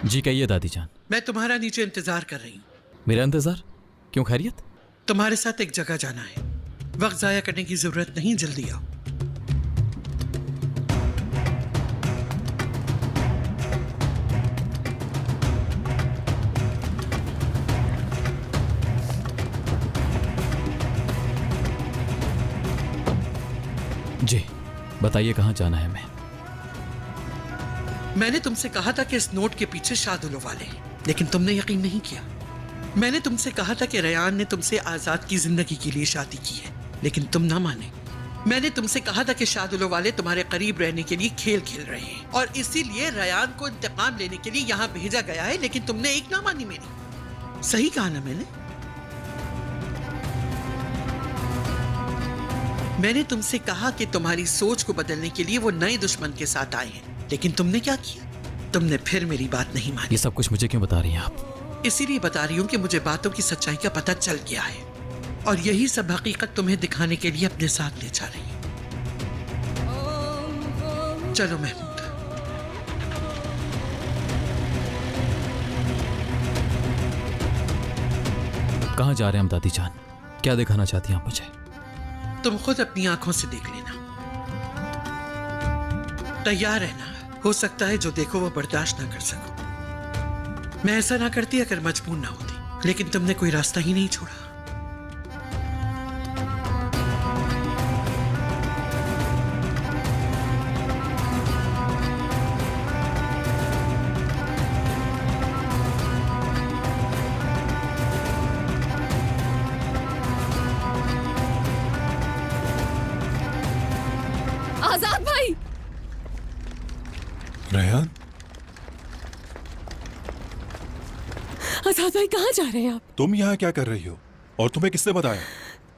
जी कहिए दादी जान। मैं तुम्हारा नीचे इंतजार कर रही हूँ। मेरा इंतजार? क्यों, खैरियत? तुम्हारे साथ एक जगह जाना है। वक्त जाया करने की जरूरत नहीं, जल्दी आओ। जी बताइए कहाँ जाना है हमें? मैंने तुमसे कहा था कि इस नोट के पीछे शादुल वाले हैं, लेकिन तुमने यकीन नहीं किया। मैंने तुमसे कहा था कि रेयान ने तुमसे आजाद की जिंदगी के लिए शादी की है, लेकिन तुम ना माने। मैंने तुमसे कहा था कि शादुल वाले तुम्हारे करीब रहने के लिए खेल खेल रहे हैं और इसीलिए रेयान को इंतकाम लेने के लिए यहाँ भेजा गया है, लेकिन तुमने एक ना मानी मेरी। सही कहा ना मैंने तुमसे कहा कि तुम्हारी सोच को बदलने के लिए वो नए दुश्मन के साथ आए हैं, लेकिन तुमने क्या किया? तुमने फिर मेरी बात नहीं मानी। ये सब कुछ मुझे क्यों बता रही हैं आप? इसीलिए बता रही हूँ कि मुझे बातों की सच्चाई का पता चल गया है और यही सब हकीकत तुम्हें दिखाने के लिए अपने साथ ले जा रही है। चलो महमूद। कहाँ जा रहे हैं हम दादी जान? क्या दिखाना चाहती हैं आप मुझे? तुम खुद अपनी आंखों से देख लेना। तैयार रहना, हो सकता है जो देखो वो बर्दाश्त ना कर सको। मैं ऐसा ना करती अगर मजबूर ना होती, लेकिन तुमने कोई रास्ता ही नहीं छोड़ा। आजाद भाई! रेयान, आजाद भाई कहाँ जा रहे हैं आप? तुम यहाँ क्या कर रही हो और तुम्हें किसने बताया?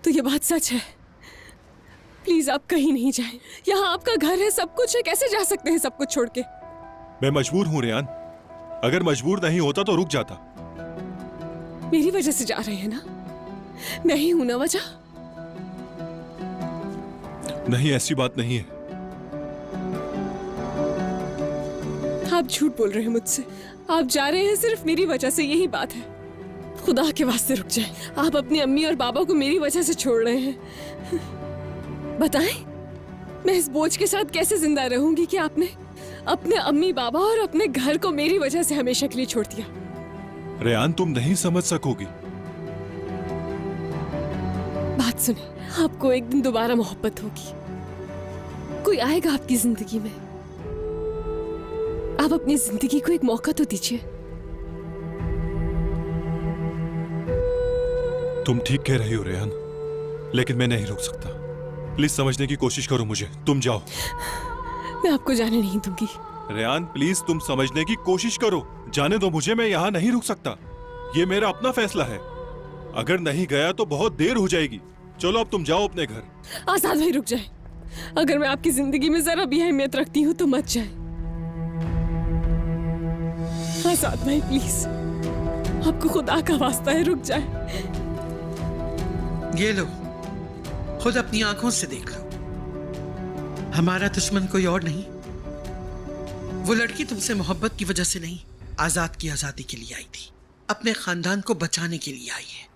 तो ये बात सच है। प्लीज आप कहीं नहीं जाएं। यहाँ आपका घर है, सब कुछ है, कैसे जा सकते हैं सब कुछ छोड़ के? मैं मजबूर हूँ रेयान। अगर मजबूर नहीं होता तो रुक जाता। मेरी वजह से जा रहे हैं ना? मैं ही हूं ना वजह? नहीं, ऐसी बात नहीं है। आप झूठ बोल रहे हैं मुझसे। आप जा रहे हैं सिर्फ मेरी वजह से, यही बात है। खुदा के वास्ते रुक जाएं। आप अपनी अम्मी और बाबा को मेरी वजह से छोड़ रहे हैं। बताएं, मैं इस बोझ के साथ कैसे जिंदा रहूंगी कि आपने अपने अम्मी बाबा और अपने घर को मेरी वजह से हमेशा के लिए छोड़ दिया। रेयान, तुम नहीं समझ सकोगी। बात सुने, आपको एक दिन दोबारा मोहब्बत होगी। कोई आएगा आपकी जिंदगी में। आप अपनी जिंदगी को एक मौका तो दीजिए। तुम ठीक कह रही हो रेयान, लेकिन मैं नहीं रुक सकता। प्लीज समझने की कोशिश करो मुझे। तुम जाओ। मैं आपको जाने नहीं दूंगी। रेयान प्लीज तुम समझने की कोशिश करो। जाने दो मुझे, मैं यहाँ नहीं रुक सकता। ये मेरा अपना फैसला है। अगर नहीं गया तो बहुत देर हो जाएगी। चलो अब तुम जाओ अपने घर। आजाद भाई रुक जाए। अगर मैं आपकी जिंदगी में जरा भी अहमियत रखती हूँ तो मत जाए। आजाद भाई प्लीज, आपको खुदा का वास्ता है, रुक जाए। ये लो, खुद अपनी आंखों से देख लो। हमारा दुश्मन कोई और नहीं। वो लड़की तुमसे मोहब्बत की वजह से नहीं, आजाद की आजादी के लिए आई थी। अपने खानदान को बचाने के लिए आई है।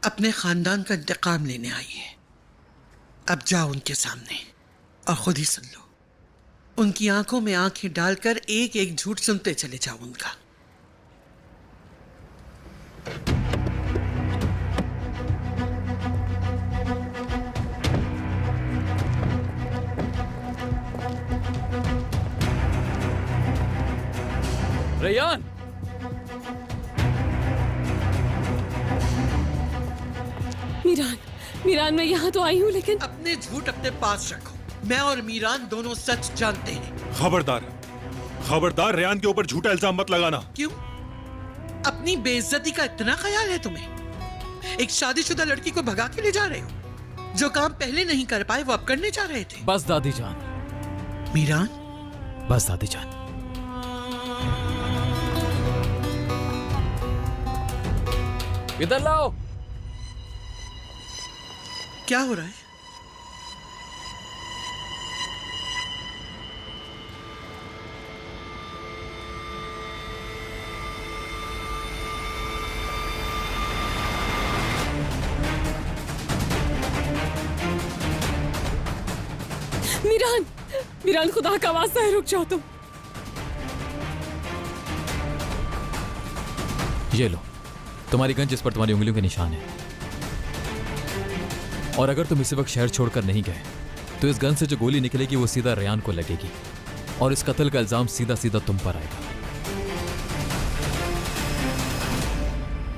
अपने खानदान का इंतकाम लेने आई है। अब जाओ उनके सामने और खुद ही सुन लो। उनकी आंखों में आंखें डालकर एक एक झूठ सुनते चले जाओ उनका। रेयान! मीरान, मीरान मैं यहाँ तो आई हूँ, लेकिन अपने झूठ अपने पास रखो। मैं और मीरान दोनों सच जानते हैं। खबरदार, खबरदार रेयान के ऊपर झूठा इल्जाम मत लगाना। क्यों? अपनी बेइज्जती का इतना ख्याल है तुम्हें? एक शादीशुदा लड़की को भगा के ले जा रहे हो। जो काम पहले नहीं कर पाए वो अब करने जा रहे थे। बस दादी जान। मीरान, बस दादी जान। इधर लाओ। क्या हो रहा है? मीरान, मीरान खुदा का वास्ता है रुक जाओ तुम। ये लो तुम्हारी गन जिस पर तुम्हारी उंगलियों के निशान है। और अगर तुम इसी वक्त शहर छोड़कर नहीं गए तो इस गन से जो गोली निकलेगी वो सीधा रेयान को लगेगी और इस कत्ल का इल्जाम सीधा सीधा तुम पर आएगा।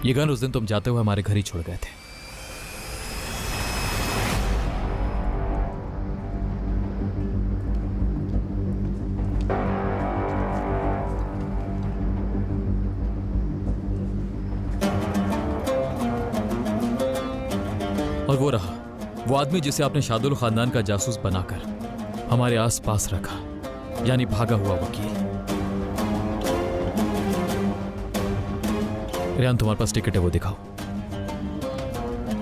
ये गन उस दिन तुम जाते हुए हमारे घर ही छोड़ गए थे। और वो रहा वो आदमी जिसे आपने शादुल खानदान का जासूस बनाकर हमारे आसपास रखा, यानी भागा हुआ वकील। रेयान तुम्हारे पास टिकट है, वो दिखाओ।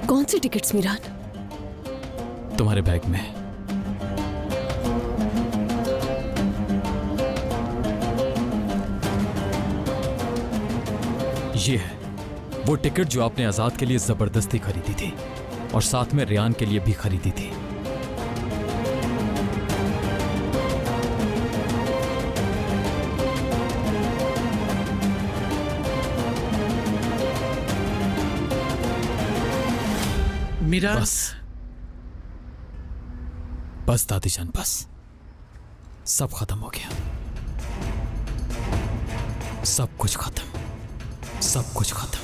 कौन सी टिकट्स मीरान? तुम्हारे बैग में। ये है वो टिकट जो आपने आजाद के लिए जबरदस्ती खरीदी थी और साथ में रेयान के लिए भी खरीदी थी। मीरान, बस दादीजान, बस सब खत्म हो गया। सब कुछ खत्म, सब कुछ खत्म।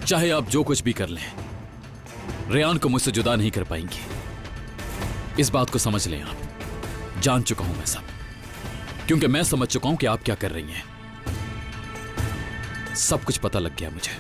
चाहे आप जो कुछ भी कर लें, रेयान को मुझसे जुदा नहीं कर पाएंगी। इस बात को समझ लें आप। जान चुका हूं मैं सब, क्योंकि मैं समझ चुका हूं कि आप क्या कर रही हैं। सब कुछ पता लग गया मुझे।